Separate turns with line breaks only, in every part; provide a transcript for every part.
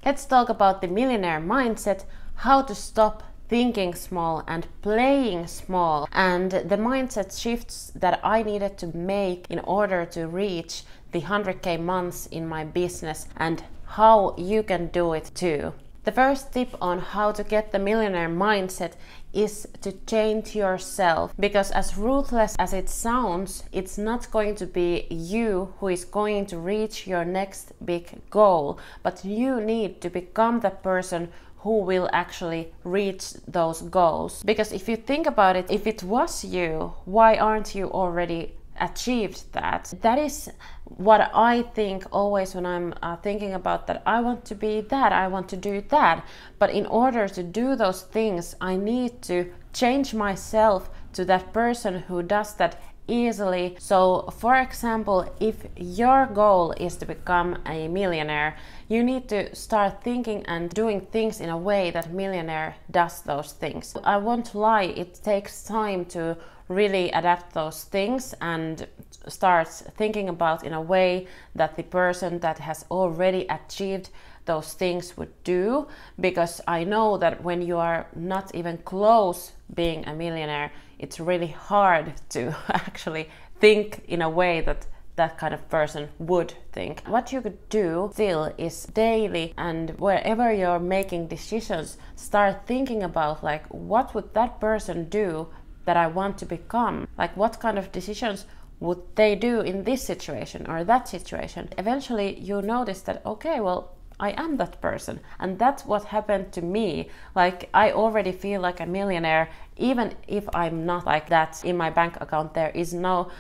Let's talk about the millionaire mindset, how to stop thinking small and playing small, and the mindset shifts that I needed to make in order to reach the 100k months in my business, and how you can do it too. The first tip on how to get the millionaire mindset is to change yourself, because as ruthless as it sounds, it's not going to be you who is going to reach your next big goal, but you need to become the person who will actually reach those goals. Because if you think about it, if it was you, why aren't you already achieved that? That is what I think always when I'm thinking about that. I want to be that, I want to do that, but in order to do those things I need to change myself to that person who does that easily. So for example, if your goal is to become a millionaire, you need to start thinking and doing things in a way that millionaire does those things. I won't lie, it takes time to really adapt those things and start thinking about in a way that the person that has already achieved those things would do, because I know that when you are not even close being a millionaire, it's really hard to actually think in a way that that kind of person would think. What you could do still is daily, and wherever you're making decisions, start thinking about like, what would that person do that I want to become? Like, what kind of decisions would they do in this situation or that situation? Eventually you notice that, okay, well, I am that person. And that's what happened to me. Like, I already feel like a millionaire, even if I'm not like that. In my bank account there is no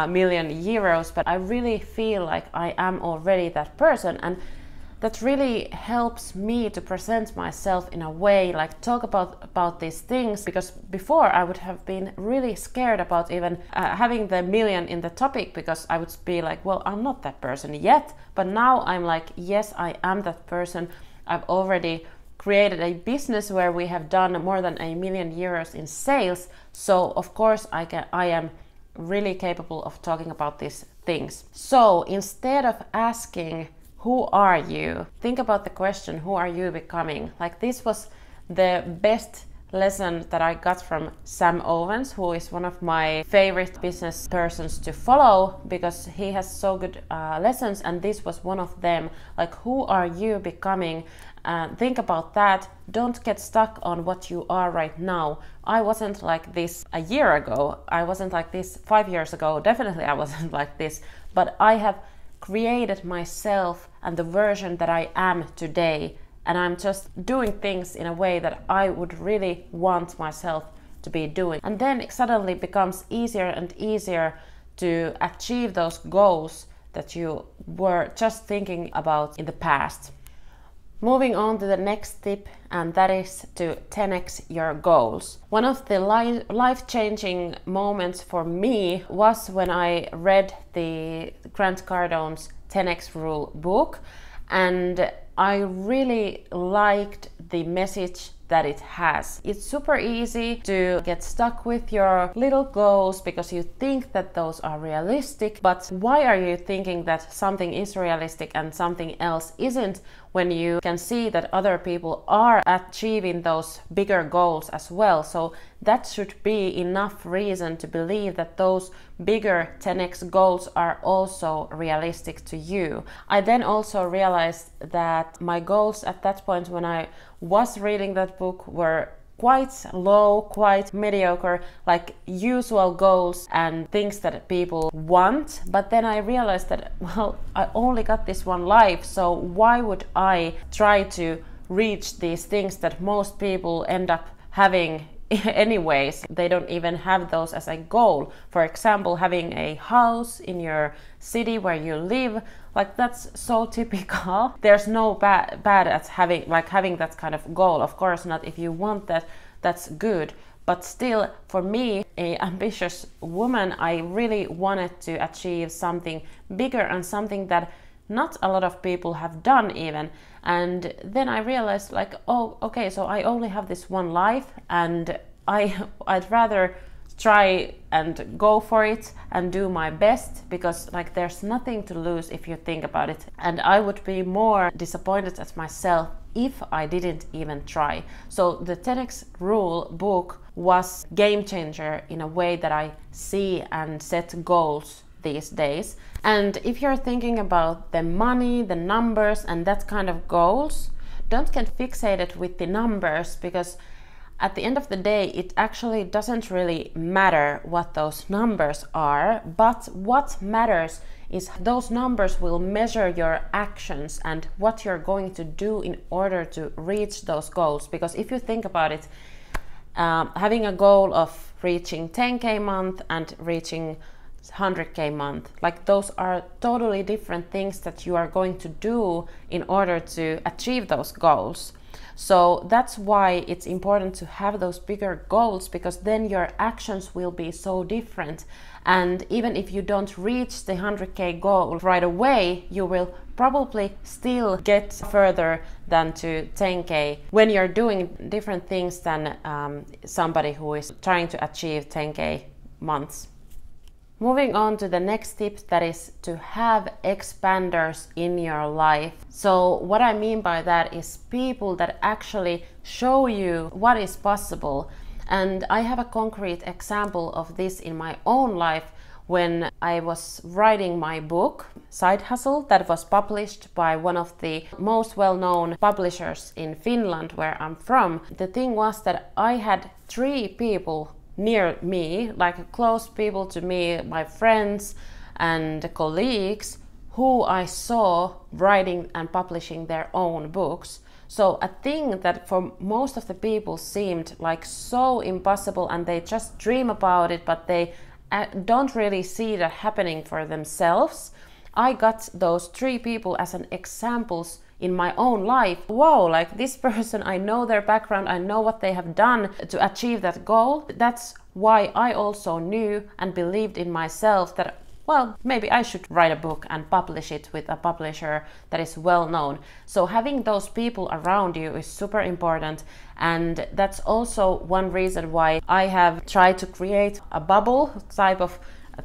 million euros, but I really feel like I am already that person. And that really helps me to present myself in a way, like talk about these things, because before I would have been really scared about even having the million in the topic, because I would be like, well, I'm not that person yet. But now I'm like, yes, I am that person. I've already created a business where we have done more than €1 million in sales. So of course I am really capable of talking about these things. So instead of asking, who are you? Think about the question, who are you becoming? Like, this was the best lesson that I got from Sam Owens, who is one of my favorite business persons to follow, because he has so good lessons, and this was one of them. Like, who are you becoming? Think about that. Don't get stuck on what you are right now. I wasn't like this a year ago. I wasn't like this 5 years ago. Definitely I wasn't like this, but I have created myself and the version that I am today, and I'm just doing things in a way that I would really want myself to be doing. And then it suddenly becomes easier and easier to achieve those goals that you were just thinking about in the past. Moving on to the next tip, and that is to 10x your goals. One of the life-changing moments for me was when I read the Grant Cardone's 10x Rule book, and I really liked the message that it has. It's super easy to get stuck with your little goals because you think that those are realistic, but why are you thinking that something is realistic and something else isn't, when you can see that other people are achieving those bigger goals as well? So that should be enough reason to believe that those bigger 10x goals are also realistic to you. I then also realized that my goals at that point when I was reading that book were quite low, quite mediocre, like usual goals and things that people want. But then I realized that, well, I only got this one life, so why would I try to reach these things that most people end up having anyways? They don't even have those as a goal. For example, having a house in your city where you live, like, that's so typical. There's no bad at having that kind of goal. Of course not. If you want that, that's good. But still, for me, an ambitious woman, I really wanted to achieve something bigger and something that not a lot of people have done even. And then I realized, like, oh, okay, so I only have this one life, and I'd rather try and go for it and do my best, because like there's nothing to lose if you think about it. And I would be more disappointed at myself if I didn't even try. So the 10x rule book was game changer in a way that I see and set goals these days. And if you're thinking about the money, the numbers and that kind of goals, don't get fixated with the numbers, because at the end of the day, it actually doesn't really matter what those numbers are, but what matters is those numbers will measure your actions and what you're going to do in order to reach those goals. Because if you think about it, having a goal of reaching 10k month and reaching 100k month, like those are totally different things that you are going to do in order to achieve those goals. So that's why it's important to have those bigger goals, because then your actions will be so different. And even if you don't reach the 100k goal right away, you will probably still get further than to 10k when you're doing different things than somebody who is trying to achieve 10k months. Moving on to the next tip, that is to have expanders in your life. So what I mean by that is people that actually show you what is possible. And I have a concrete example of this in my own life when I was writing my book, Side Hustle, that was published by one of the most well-known publishers in Finland, where I'm from. The thing was that I had 3 people near me, like close people to me, my friends and colleagues, who I saw writing and publishing their own books. So a thing that for most of the people seemed like so impossible, and they just dream about it, but they don't really see that happening for themselves. I got those 3 people as an examples in my own life. Wow, like this person, I know their background, I know what they have done to achieve that goal. That's why I also knew and believed in myself that, well, maybe I should write a book and publish it with a publisher that is well known. So having those people around you is super important. And that's also one reason why I have tried to create a bubble type of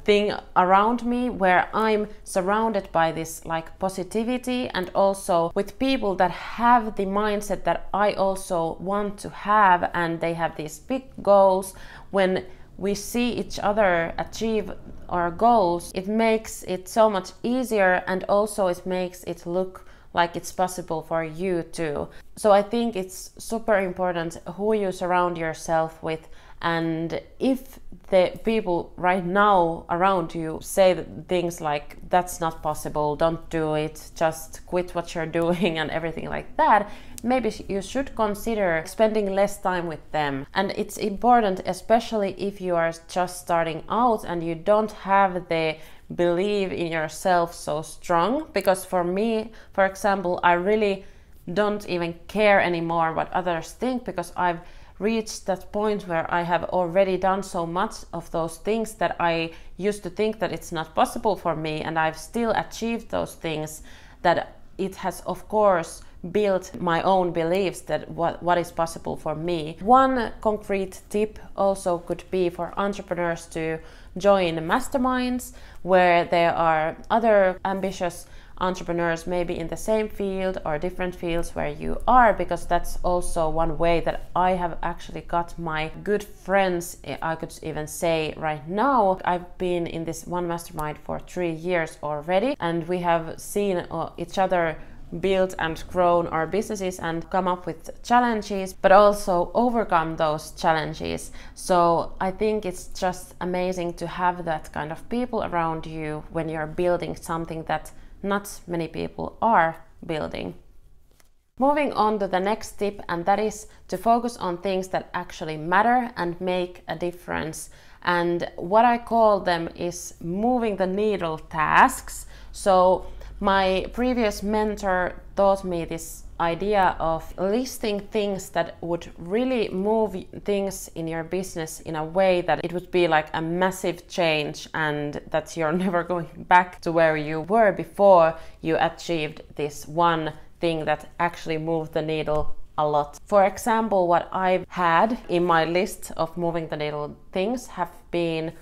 thing around me, where I'm surrounded by this like positivity, and also with people that have the mindset that I also want to have, and they have these big goals. When we see each other achieve our goals, it makes it so much easier, and also it makes it look like it's possible for you too. So I think it's super important who you surround yourself with. And if the people right now around you say things like, that's not possible, don't do it, just quit what you're doing and everything like that, maybe you should consider spending less time with them. And it's important, especially if you are just starting out and you don't have the belief in yourself so strong. Because for me, for example, I really don't even care anymore what others think, because I've reached that point where I have already done so much of those things that I used to think that it's not possible for me, and I've still achieved those things, that it has of course built my own beliefs that what is possible for me. One concrete tip also could be for entrepreneurs to join masterminds, where there are other ambitious entrepreneurs maybe in the same field or different fields where you are, because that's also one way that I have actually got my good friends, I could even say right now. I've been in this one mastermind for 3 years already, and we have seen each other build and grown our businesses and come up with challenges, but also overcome those challenges. So I think it's just amazing to have that kind of people around you when you're building something that not many people are building. Moving on to the next tip, and that is to focus on things that actually matter and make a difference. And what I call them is moving the needle tasks. So my previous mentor taught me this idea of listing things that would really move things in your business in a way that it would be like a massive change, and that you're never going back to where you were before you achieved this one thing that actually moved the needle a lot. For example, what I've had in my list of moving the needle things have been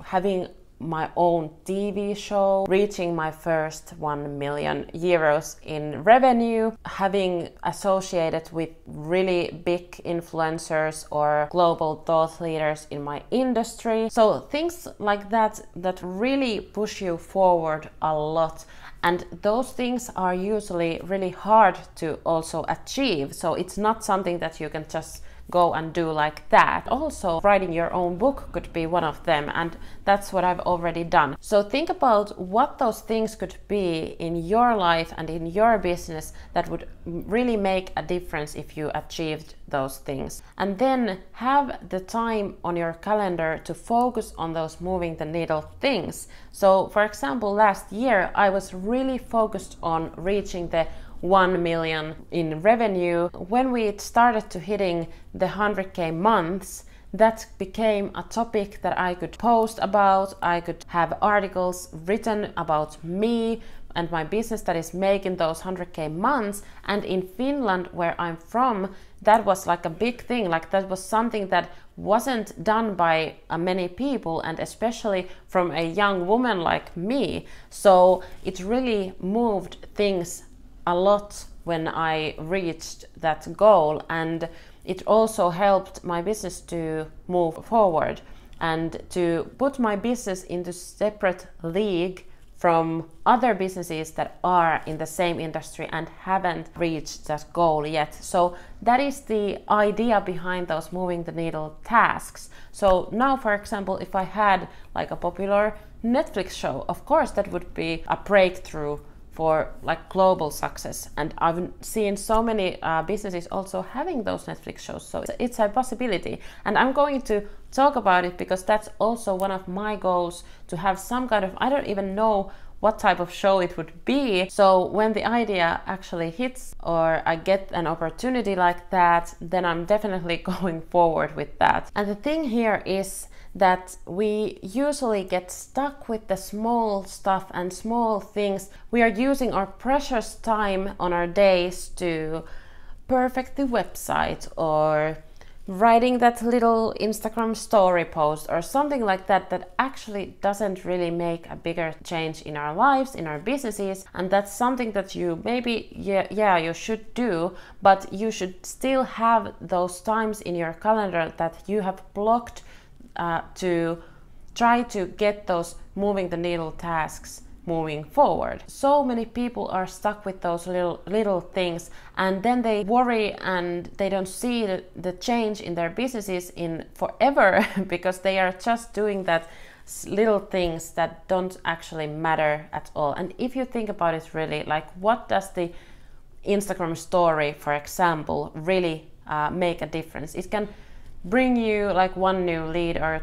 having my own TV show, reaching my first 1 million euros in revenue, having associated with really big influencers or global thought leaders in my industry. So things like that really push you forward a lot. And those things are usually really hard to also achieve. So it's not something that you can just go and do like that. Also, writing your own book could be one of them, and that's what I've already done. So think about what those things could be in your life and in your business that would really make a difference if you achieved those things. And then have the time on your calendar to focus on those moving the needle things. So for example, last year I was really focused on reaching the 1 million in revenue. When we started to hitting the 100k months, that became a topic that I could post about. I could have articles written about me and my business that is making those 100k months. And in Finland, where I'm from, that was like a big thing. Like that was something that wasn't done by many people, and especially from a young woman like me. So it really moved things a lot when I reached that goal, and it also helped my business to move forward and to put my business into separate league from other businesses that are in the same industry and haven't reached that goal yet. So that is the idea behind those moving the needle tasks. So now, for example, if I had like a popular Netflix show, of course that would be a breakthrough for like global success, and I've seen so many businesses also having those Netflix shows, so it's a possibility. And I'm going to talk about it because that's also one of my goals, to have some kind of, I don't even know what type of show it would be. So when the idea actually hits or I get an opportunity like that, then I'm definitely going forward with that. And the thing here is that we usually get stuck with the small stuff and small things. We are using our precious time on our days to perfect the website, or writing that little Instagram story post or something like that, that actually doesn't really make a bigger change in our lives, in our businesses. And that's something that you maybe, you should do, but you should still have those times in your calendar that you have blocked to try to get those moving the needle tasks moving forward. So many people are stuck with those little things, and then they worry and they don't see the change in their businesses in forever because they are just doing that little things that don't actually matter at all. And if you think about it really, like, what does the Instagram story, for example, really make a difference? It can bring you like one new lead or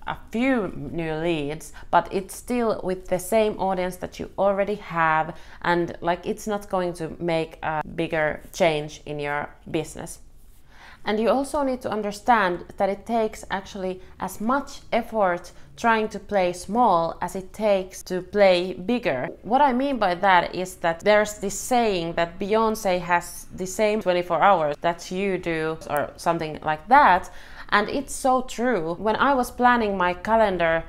a few new leads, but it's still with the same audience that you already have, and like it's not going to make a bigger change in your business. And you also need to understand that it takes actually as much effort trying to play small as it takes to play bigger. What I mean by that is that there's this saying that Beyonce has the same 24 hours that you do, or something like that. And it's so true. When I was planning my calendar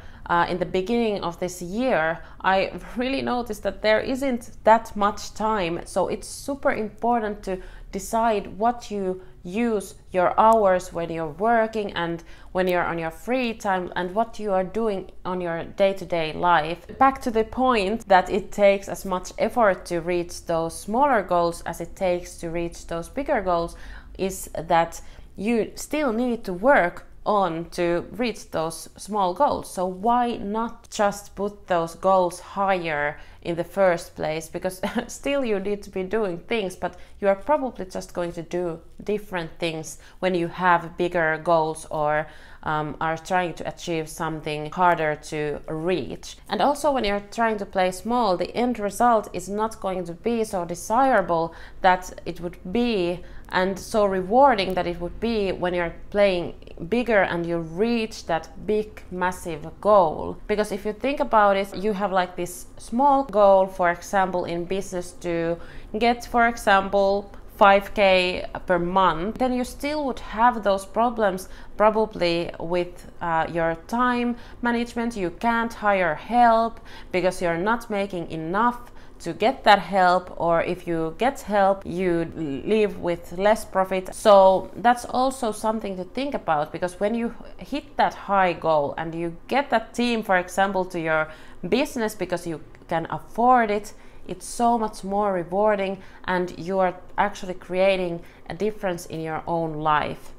in the beginning of this year, I really noticed that there isn't that much time. So it's super important to decide what you use your hours when you're working and when you're on your free time, and what you are doing on your day-to-day life. Back to the point that it takes as much effort to reach those smaller goals as it takes to reach those bigger goals, is that you still need to work on to reach those small goals. So why not just put those goals higher in the first place? Because still you need to be doing things, but you are probably just going to do different things when you have bigger goals or are trying to achieve something harder to reach. And also when you're trying to play small, the end result is not going to be so desirable that it would be, and so rewarding that it would be when you're playing bigger and you reach that big massive goal. Because if you think about it, you have like this small goal, for example in business, to get, for example, 5K per month, then you still would have those problems probably with your time management. You can't hire help because you're not making enough to get that help, or if you get help, you leave with less profit. So that's also something to think about, because when you hit that high goal and you get that team, for example, to your business because you can afford it, it's so much more rewarding and you are actually creating a difference in your own life.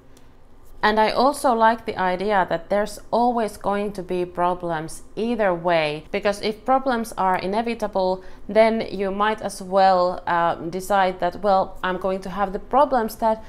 And I also like the idea that there's always going to be problems either way, because if problems are inevitable, then you might as well decide that, well, I'm going to have the problems that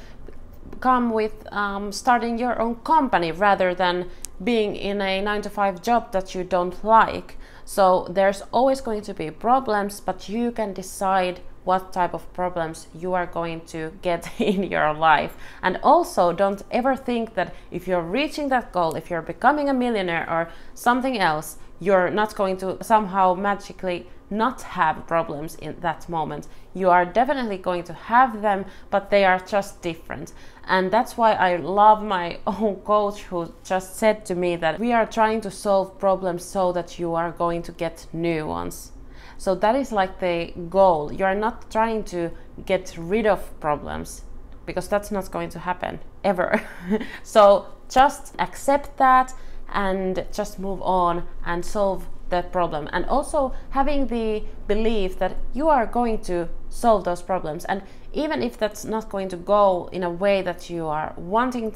come with starting your own company rather than being in a 9-to-5 job that you don't like. So there's always going to be problems, but you can decide what type of problems you are going to get in your life. And also, don't ever think that if you're reaching that goal, if you're becoming a millionaire or something else, you're not going to somehow magically not have problems in that moment. You are definitely going to have them, but they are just different. And that's why I love my own coach, who just said to me that we are trying to solve problems so that you are going to get new ones. So that is like the goal. You are not trying to get rid of problems, because that's not going to happen ever. So just accept that and just move on and solve that problem. And also having the belief that you are going to solve those problems. And even if that's not going to go in a way that you are wanting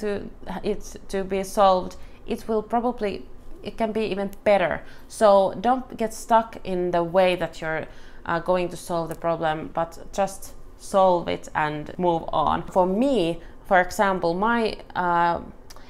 it to be solved, it can be even better. So don't get stuck in the way that you're going to solve the problem, but just solve it and move on. For me, for example, my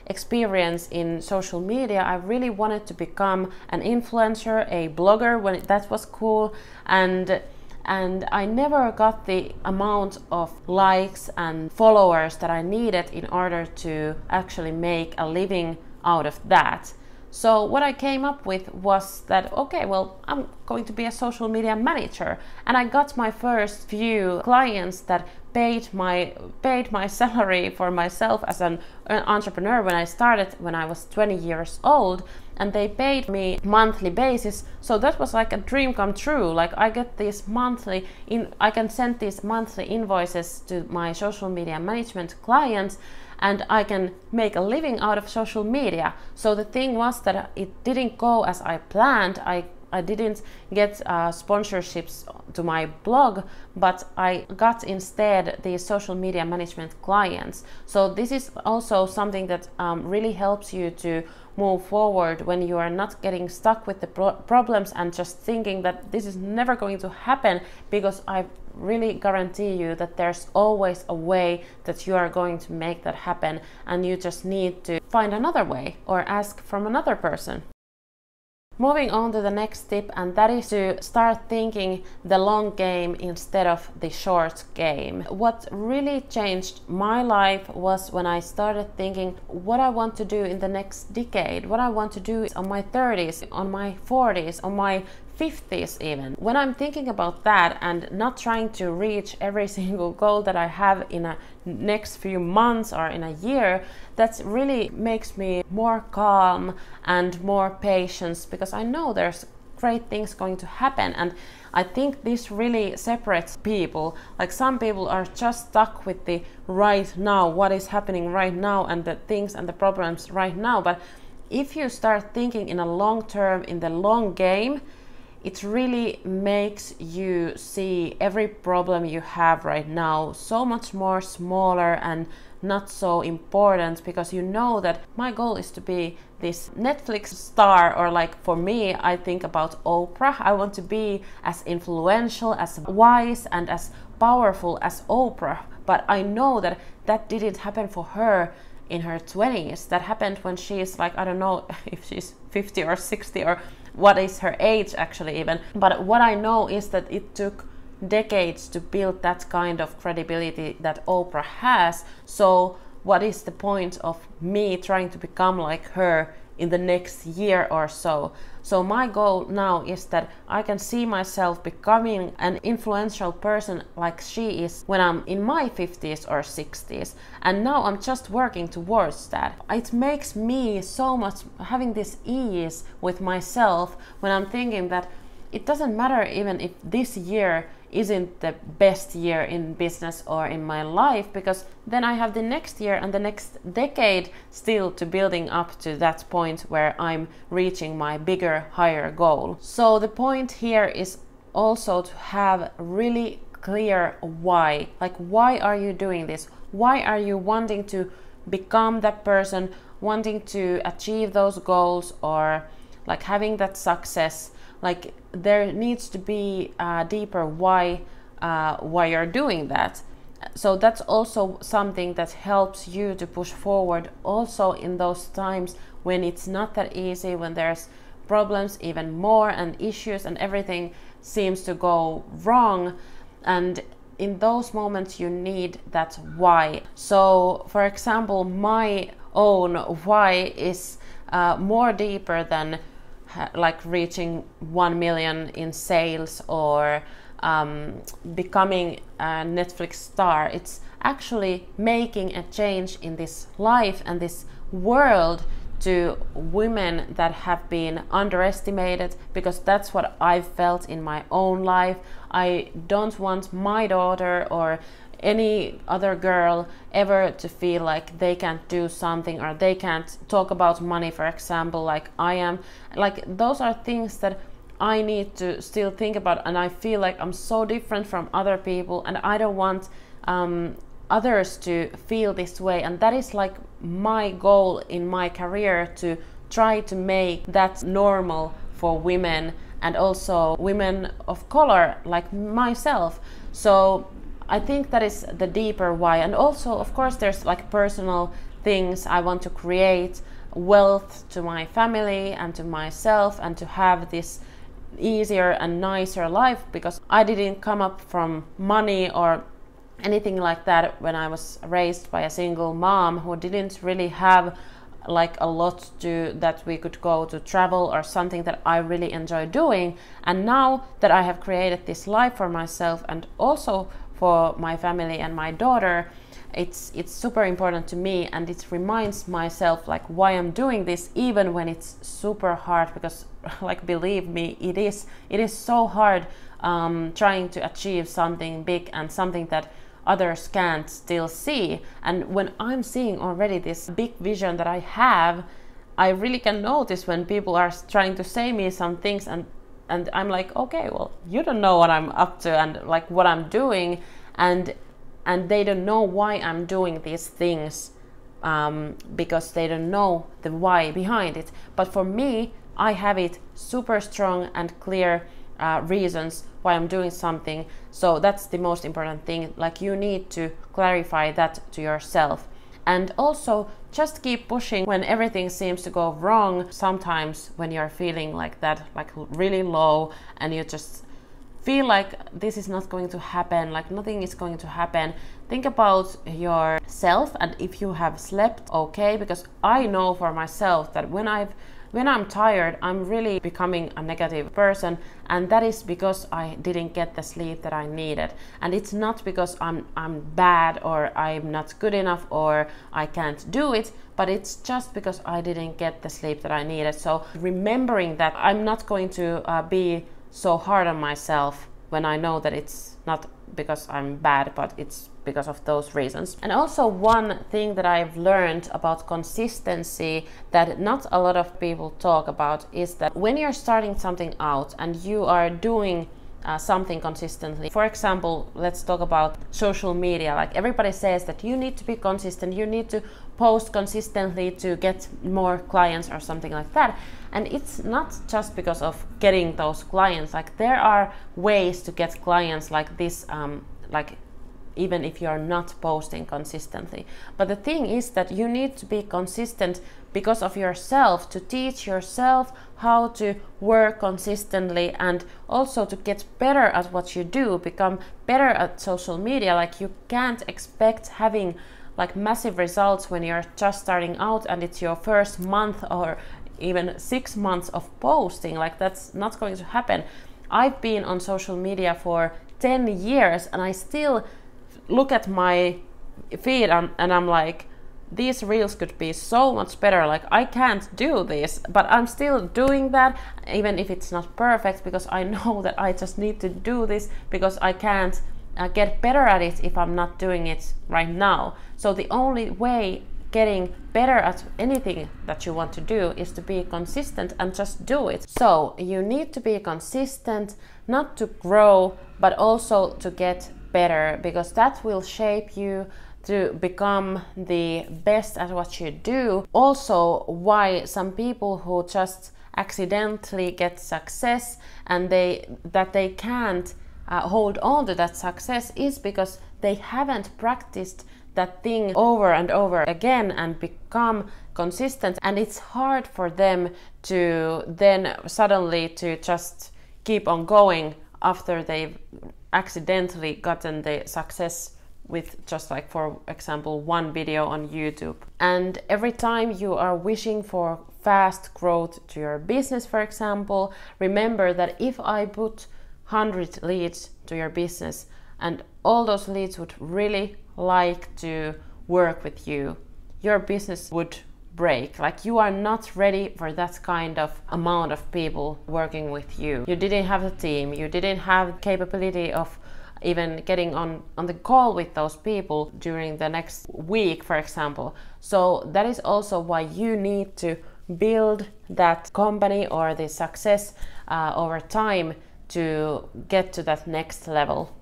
experience in social media, I really wanted to become an influencer, a blogger, when that was cool, and I never got the amount of likes and followers that I needed in order to actually make a living out of that. So what I came up with was that, okay, well, I'm going to be a social media manager. And I got my first few clients that paid my salary for myself as an entrepreneur when I started when I was 20 years old, and they paid me monthly basis. So that was like a dream come true. Like I get these I can send these monthly invoices to my social media management clients, and I can make a living out of social media. So the thing was that it didn't go as I planned. I didn't get sponsorships to my blog, but I got instead the social media management clients. So this is also something that really helps you to move forward when you are not getting stuck with the problems and just thinking that this is never going to happen, because I really guarantee you that there's always a way that you are going to make that happen, and you just need to find another way or ask from another person. Moving on to the next tip, and that is to start thinking the long game instead of the short game. What really changed my life was when I started thinking what I want to do in the next decade, what I want to do on my 30s, on my 40s, on my 50s even. When I'm thinking about that and not trying to reach every single goal that I have in a next few months or in a year, that really makes me more calm and more patient, because I know there's great things going to happen. And I think this really separates people. Like some people are just stuck with the right now, what is happening right now, and the things and the problems right now. But if you start thinking in a long term, in the long game, it really makes you see every problem you have right now so much more smaller and not so important, because you know that my goal is to be this Netflix star, or like for me, I think about Oprah. I want to be as influential, as wise and as powerful as Oprah, but I know that that didn't happen for her in her 20s. That happened when she's like, I don't know if she's 50 or 60 or what is her age actually even. But what I know is that it took decades to build that kind of credibility that Oprah has. So what is the point of me trying to become like her in the next year or so? So my goal now is that I can see myself becoming an influential person like she is when I'm in my 50s or 60s. And now I'm just working towards that. It makes me so much having this ease with myself when I'm thinking that it doesn't matter even if this year isn't the best year in business or in my life, because then I have the next year and the next decade still to building up to that point where I'm reaching my bigger, higher goal. So the point here is also to have really clear why. Like, why are you doing this? Why are you wanting to become that person, wanting to achieve those goals, or like having that success? Like, there needs to be a deeper why you're doing that. So that's also something that helps you to push forward also in those times when it's not that easy, when there's problems even more and issues and everything seems to go wrong. And in those moments you need that why. So for example, my own why is more deeper than like reaching 1 million in sales or becoming a Netflix star. It's actually making a change in this life and this world to women that have been underestimated, because that's what I've felt in my own life. I don't want my daughter or any other girl ever to feel like they can't do something, or they can't talk about money, for example, like I am. Like, those are things that I need to still think about, and I feel like I'm so different from other people, and I don't want others to feel this way. And that is like my goal in my career, to try to make that normal for women, and also women of color like myself. So I think that is the deeper why. And also, of course, there's like personal things. I want to create wealth to my family and to myself, and to have this easier and nicer life, because I didn't come up from money or anything like that when I was raised by a single mom who didn't really have like a lot to that we could go to travel or something that I really enjoy doing. And now that I have created this life for myself and also for my family and my daughter, it's super important to me, and it reminds myself like why I'm doing this, even when it's super hard, because like, believe me, it is so hard trying to achieve something big and something that others can't still see. And when I'm seeing already this big vision that I have, I really can notice when people are trying to say me some things, and I'm like, okay, well, you don't know what I'm up to and like what I'm doing, and they don't know why I'm doing these things, because they don't know the why behind it. But for me, I have it super strong and clear reasons why I'm doing something. So that's the most important thing. Like, you need to clarify that to yourself. And also just keep pushing when everything seems to go wrong. Sometimes when you're feeling like that, like really low, and you just feel like this is not going to happen, like nothing is going to happen, think about yourself and if you have slept okay. Because I know for myself that when I'm tired, I'm really becoming a negative person, and that is because I didn't get the sleep that I needed. And it's not because I'm bad or I'm not good enough or I can't do it, but it's just because I didn't get the sleep that I needed. So remembering that, I'm not going to be so hard on myself when I know that it's not because I'm bad, but it's because of those reasons. And also, one thing that I've learned about consistency that not a lot of people talk about is that when you're starting something out and you are doing something consistently, for example, let's talk about social media. Like, everybody says that you need to be consistent, you need to post consistently to get more clients or something like that. And it's not just because of getting those clients. Like, there are ways to get clients like this, like even if you're not posting consistently. But the thing is that you need to be consistent because of yourself, to teach yourself how to work consistently, and also to get better at what you do, become better at social media. Like, you can't expect having like massive results when you're just starting out and it's your first month or even 6 months of posting. Like, that's not going to happen. I've been on social media for 10 years and I still look at my feed and I'm like, these reels could be so much better. Like, I can't do this, but I'm still doing that, even if it's not perfect, because I know that I just need to do this, because I can't get better at it if I'm not doing it right now. So the only way getting better at anything that you want to do is to be consistent and just do it. So you need to be consistent, not to grow, but also to get better, because that will shape you to become the best at what you do. Also, why some people who just accidentally get success and they can't hold on to that success is because they haven't practiced that thing over and over again and become consistent, and it's hard for them to then suddenly to just keep on going after they've accidentally gotten the success with just, like, for example, one video on YouTube. And every time you are wishing for fast growth to your business, for example, remember that if I put 100 leads to your business and all those leads would really like to work with you, your business would break. Like, you are not ready for that kind of amount of people working with you. You didn't have the team, you didn't have the capability of even getting on the call with those people during the next week, for example. So that is also why you need to build that company or the success over time to get to that next level.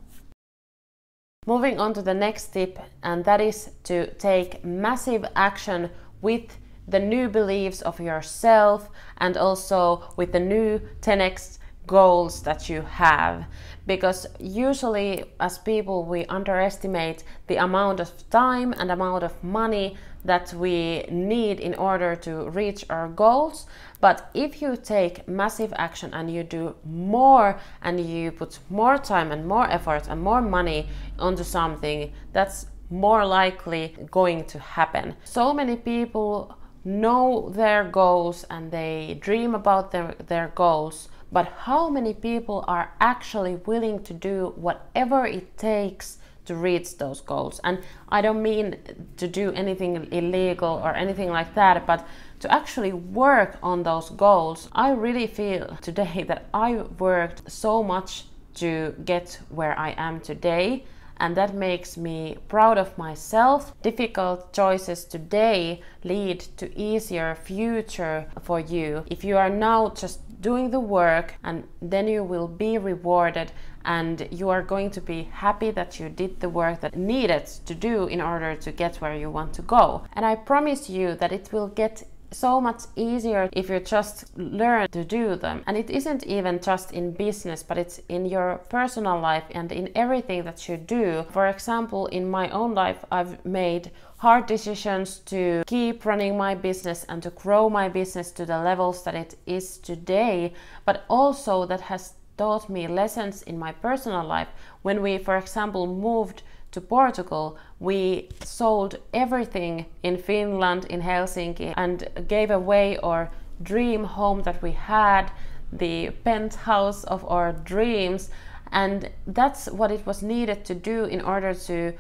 Moving on to the next tip, and that is to take massive action with the new beliefs of yourself and also with the new 10x goals that you have. Because usually as people, we underestimate the amount of time and amount of money that we need in order to reach our goals. But if you take massive action and you do more and you put more time and more effort and more money onto something, that's more likely going to happen. So many people know their goals and they dream about their goals, but how many people are actually willing to do whatever it takes to reach those goals? And I don't mean to do anything illegal or anything like that, but to actually work on those goals. I really feel today that I worked so much to get where I am today, and that makes me proud of myself. Difficult choices today lead to easier future for you. If you are now just doing the work, and then you will be rewarded and you are going to be happy that you did the work that needed to do in order to get where you want to go. And I promise you that it will get so much easier if you just learn to do them. And it isn't even just in business, but it's in your personal life and in everything that you do. For example, in my own life, I've made hard decisions to keep running my business and to grow my business to the levels that it is today, but also that has taught me lessons in my personal life. When we, for example, moved to Portugal, we sold everything in Finland, in Helsinki, and gave away our dream home that we had, the penthouse of our dreams. And that's what it was needed to do in order to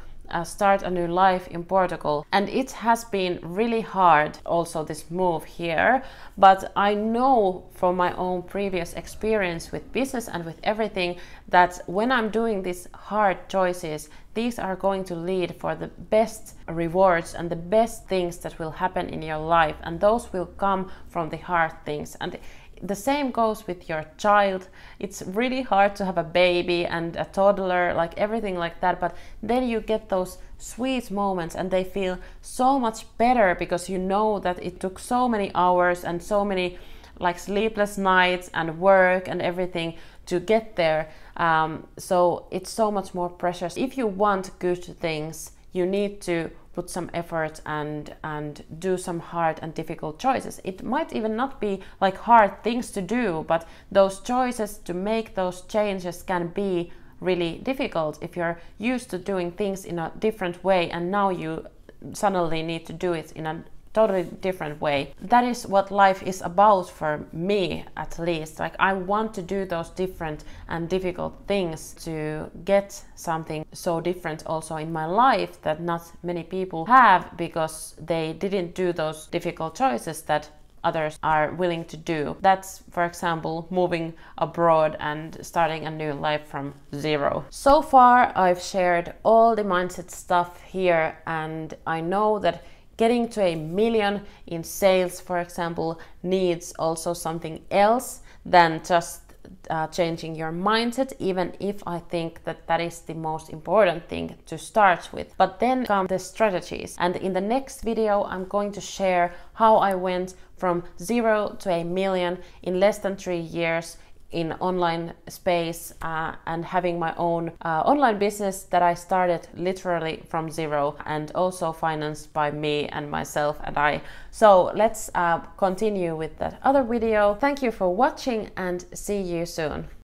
start a new life in Portugal. And it has been really hard also, this move here, but I know from my own previous experience with business and with everything that when I'm doing these hard choices, these are going to lead for the best rewards and the best things that will happen in your life, and those will come from the hard things. And the same goes with your child. It's really hard to have a baby and a toddler, like everything like that, but then you get those sweet moments and they feel so much better because you know that it took so many hours and so many like sleepless nights and work and everything to get there. So it's so much more precious. If you want good things, you need to put some effort and do some hard and difficult choices. It might even not be like hard things to do, but those choices to make those changes can be really difficult if you're used to doing things in a different way and now you suddenly need to do it in a totally different way. That is what life is about for me, at least. Like, I want to do those different and difficult things to get something so different also in my life that not many people have, because they didn't do those difficult choices that others are willing to do. That's, for example, moving abroad and starting a new life from zero. So far, I've shared all the mindset stuff here, and I know that getting to 1 million in sales, for example, needs also something else than just changing your mindset, even if I think that that is the most important thing to start with. But then come the strategies, and in the next video I'm going to share how I went from 0 to 1 million in less than 3 years in online space, and having my own online business that I started literally from zero, and also financed by me and myself and I. So let's continue with that other video. Thank you for watching, and see you soon.